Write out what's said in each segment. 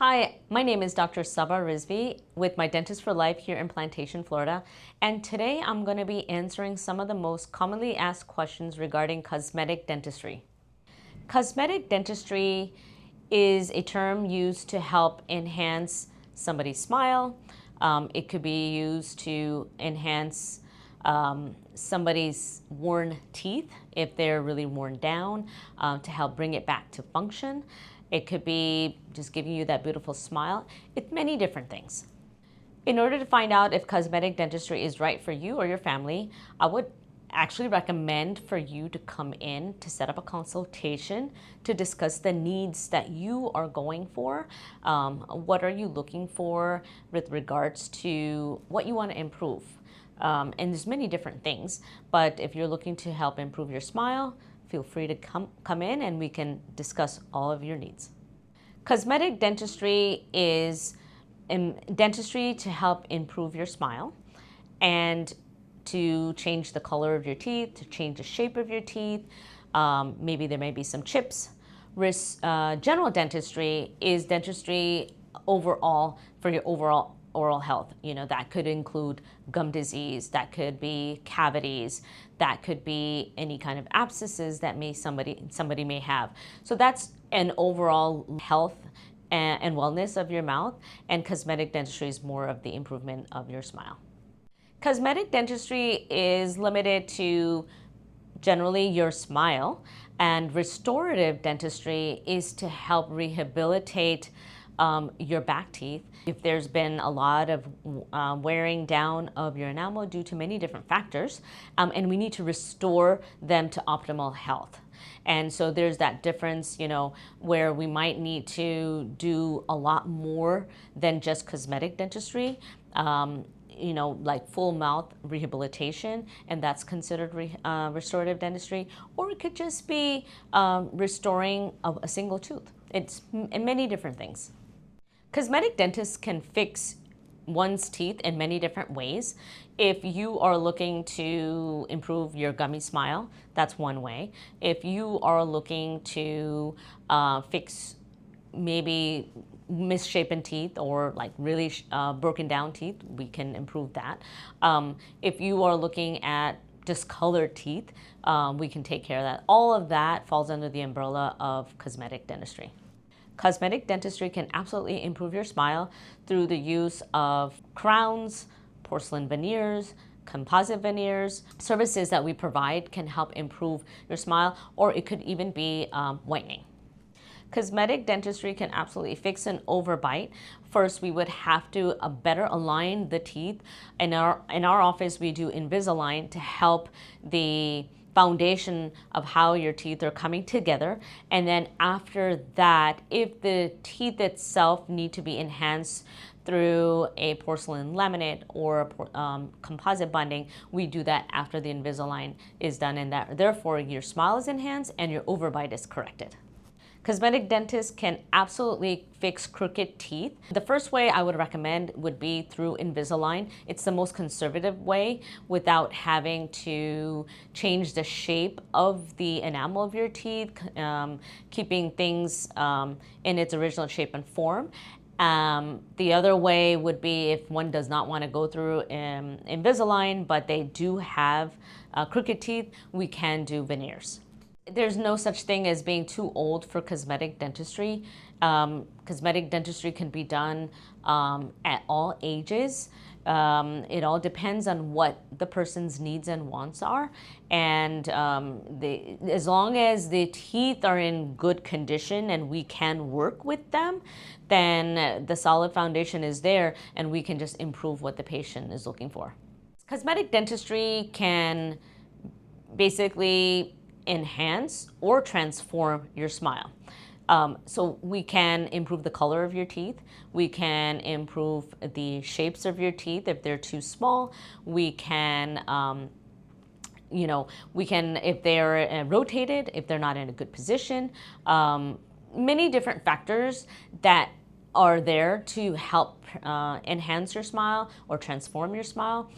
Hi, my name is Dr. Saba Rizvi with my Dentist for Life here in Plantation, Florida. And today I'm going to be answering some of the most commonly asked questions regarding cosmetic dentistry. Cosmetic dentistry is a term used to help enhance somebody's smile. It could be used to enhance somebody's worn teeth if they're really worn down, to help bring it back to function. It could be just giving you that beautiful smile. It's many different things. In order to find out if cosmetic dentistry is right for you or your family, I would actually recommend for you to come in to set up a consultation to discuss the needs that you are going for. What are you looking for with regards to what you want to improve? And there's many different things, but if you're looking to help improve your smile, feel free to come in and we can discuss all of your needs. Cosmetic dentistry is dentistry to help improve your smile and to change the color of your teeth, to change the shape of your teeth. Maybe there may be some chips. General dentistry is dentistry overall for your overall oral health. That could include gum disease, that could be cavities, that could be any kind of abscesses that somebody may have. So that's an overall health and wellness of your mouth, and cosmetic dentistry is more of the improvement of your smile. Cosmetic dentistry is limited to generally your smile, and restorative dentistry is to help rehabilitate your back teeth. If there's been a lot of wearing down of your enamel due to many different factors, and we need to restore them to optimal health. And so there's that difference, where we might need to do a lot more than just cosmetic dentistry. Like full mouth rehabilitation, and that's considered restorative dentistry, or it could just be restoring a single tooth. It's many different things. Cosmetic dentists can fix one's teeth in many different ways. If you are looking to improve your gummy smile, that's one way. If you are looking to fix maybe misshapen teeth or like really broken down teeth, we can improve that. If you are looking at discolored teeth, we can take care of that. All of that falls under the umbrella of cosmetic dentistry. Cosmetic dentistry can absolutely improve your smile through the use of crowns, porcelain veneers, composite veneers. Services that we provide can help improve your smile, or it could even be whitening. Cosmetic dentistry can absolutely fix an overbite. First, we would have to better align the teeth. In our office, we do Invisalign to help the foundation of how your teeth are coming together. And then after that, if the teeth itself need to be enhanced through a porcelain laminate or composite bonding, we do that after the Invisalign is done, and that therefore your smile is enhanced and your overbite is corrected. Cosmetic dentists can absolutely fix crooked teeth. The first way I would recommend would be through Invisalign. It's the most conservative way without having to change the shape of the enamel of your teeth, keeping things in its original shape and form. The other way would be if one does not want to go through Invisalign, but they do have crooked teeth, we can do veneers. There's no such thing as being too old for cosmetic dentistry. Cosmetic dentistry can be done at all ages. It all depends on what the person's needs and wants are. And as long as the teeth are in good condition and we can work with them, then the solid foundation is there and we can just improve what the patient is looking for. Cosmetic dentistry can basically enhance or transform your smile. So we can improve the color of your teeth. We can improve the shapes of your teeth if they're too small. We can, if they're rotated, if they're not in a good position. Many different factors that are there to help enhance your smile or transform your smile.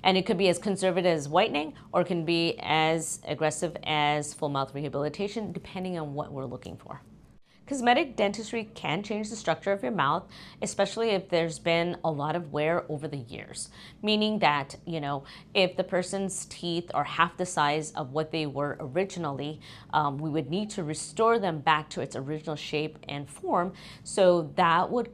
And it could be as conservative as whitening, or it can be as aggressive as full mouth rehabilitation, depending on what we're looking for. Cosmetic dentistry can change the structure of your mouth, especially if there's been a lot of wear over the years. Meaning that, if the person's teeth are half the size of what they were originally, we would need to restore them back to its original shape and form. So that would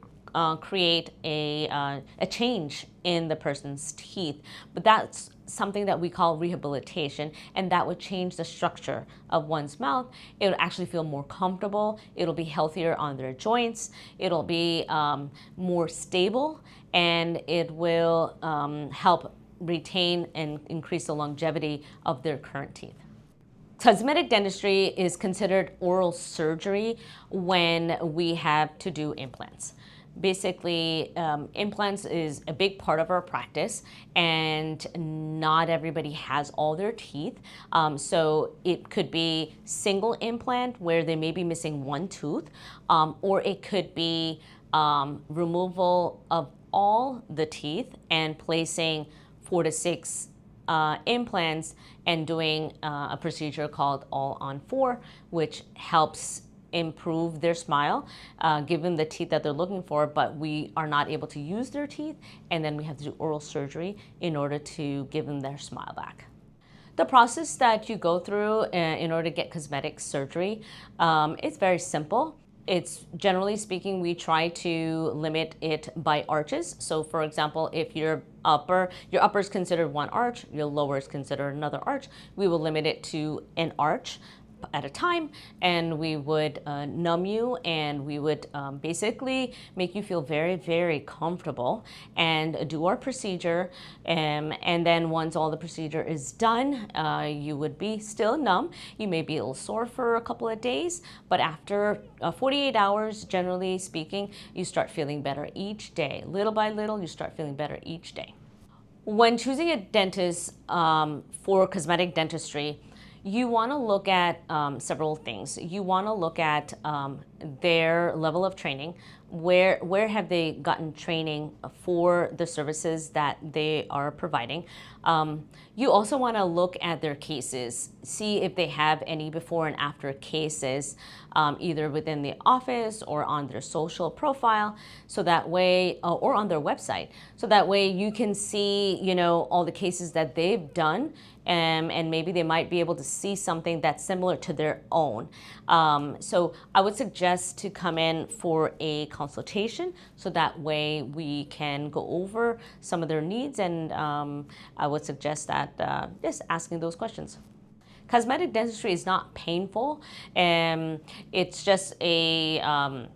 create a change in the person's teeth. But that's something that we call rehabilitation, and that would change the structure of one's mouth. It would actually feel more comfortable. It'll be healthier on their joints. It'll be more stable, and it will help retain and increase the longevity of their current teeth. Cosmetic dentistry is considered oral surgery when we have to do implants. Basically, implants is a big part of our practice, and not everybody has all their teeth. So it could be single implant where they may be missing one tooth, or it could be removal of all the teeth and placing 4 to 6 implants and doing a procedure called all-on-4, which helps improve their smile, give them the teeth that they're looking for, but we are not able to use their teeth, and then we have to do oral surgery in order to give them their smile back. The process that you go through in order to get cosmetic surgery, it's very simple. It's generally speaking, we try to limit it by arches. So for example, if your upper is considered one arch, your lower is considered another arch, we will limit it to an arch at a time, and we would numb you, and we would basically make you feel very, very comfortable and do our procedure. And then once all the procedure is done, you would be still numb. You may be a little sore for a couple of days, but after 48 hours, generally speaking, you start feeling better each day. Little by little, you start feeling better each day. When choosing a dentist for cosmetic dentistry, you want to look at several things. You want to look at their level of training. Where have they gotten training for the services that they are providing? You also want to look at their cases, see if they have any before and after cases, either within the office or on their social profile, so that way, or on their website, so that way you can see, all the cases that they've done, and maybe they might be able to see something that's similar to their own. So I would suggest to come in for a consultation, so that way we can go over some of their needs, and I would suggest that just asking those questions. Cosmetic dentistry is not painful, and it's just a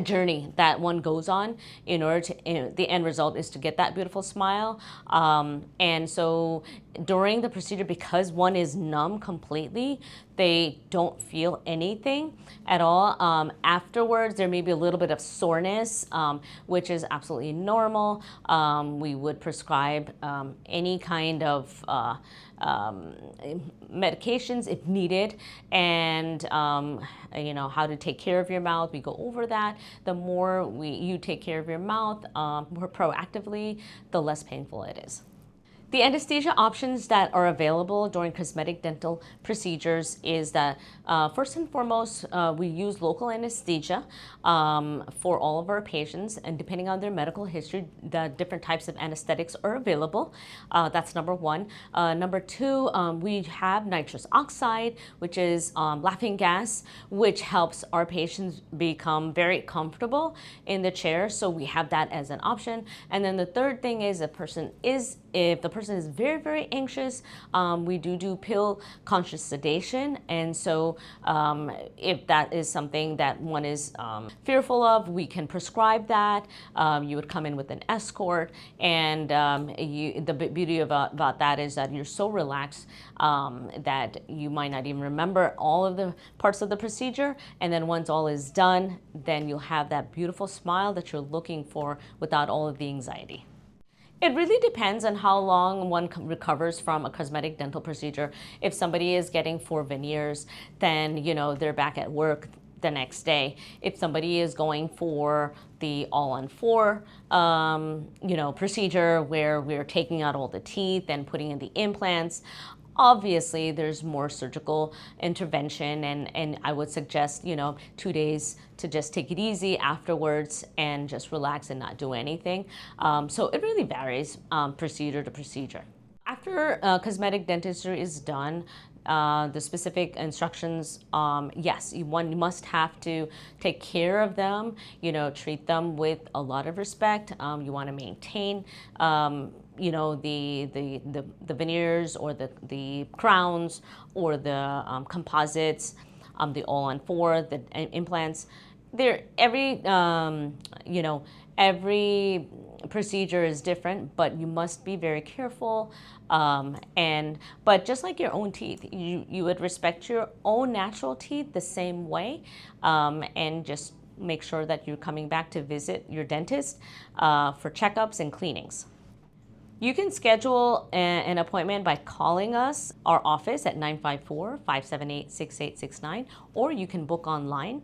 journey that one goes on in order to, the end result is to get that beautiful smile. And so during the procedure, because one is numb completely, they don't feel anything at all. Afterwards, there may be a little bit of soreness, which is absolutely normal. We would prescribe any kind of medications if needed, and how to take care of your mouth. We go over that. The more you take care of your mouth more proactively, the less painful it is. The anesthesia options that are available during cosmetic dental procedures is that first and foremost, we use local anesthesia for all of our patients, and depending on their medical history, the different types of anesthetics are available. That's number one. Number two, we have nitrous oxide, which is laughing gas, which helps our patients become very comfortable in the chair. So we have that as an option. And then the third thing is if the person is very, very anxious, we do pill conscious sedation. And so if that is something that one is fearful of, we can prescribe that. You would come in with an escort, and the beauty about that is that you're so relaxed that you might not even remember all of the parts of the procedure. And then once all is done, then you'll have that beautiful smile that you're looking for without all of the anxiety. It really depends on how long one recovers from a cosmetic dental procedure. If somebody is getting 4 veneers, then they're back at work the next day. If somebody is going for the all-on-4 procedure where we're taking out all the teeth and putting in the implants, Obviously, there's more surgical intervention, and I would suggest, 2 days to just take it easy afterwards and just relax and not do anything. So it really varies procedure to procedure. After cosmetic dentistry is done, the specific instructions, yes, one must have to take care of them, treat them with a lot of respect. You want to maintain, the veneers or the crowns or the composites, the all-on-4, the implants. Every procedure is different, but you must be very careful. But just like your own teeth, you would respect your own natural teeth the same way, and just make sure that you're coming back to visit your dentist for checkups and cleanings. You can schedule an appointment by calling us, our office at 954-578-6869, or you can book online.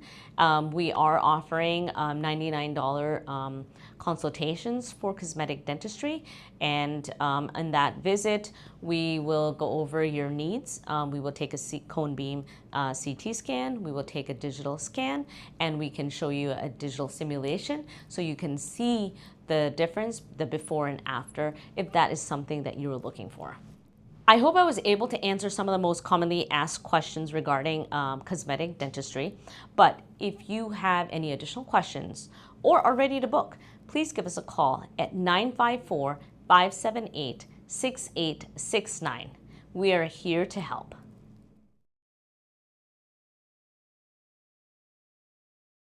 We are offering $99 consultations for cosmetic dentistry, and in that visit, we will go over your needs. We will take a cone beam CT scan, we will take a digital scan, and we can show you a digital simulation so you can see the difference, the before and after, if that is something that you're looking for. I hope I was able to answer some of the most commonly asked questions regarding cosmetic dentistry. But if you have any additional questions or are ready to book, please give us a call at 954-578-6869. We are here to help.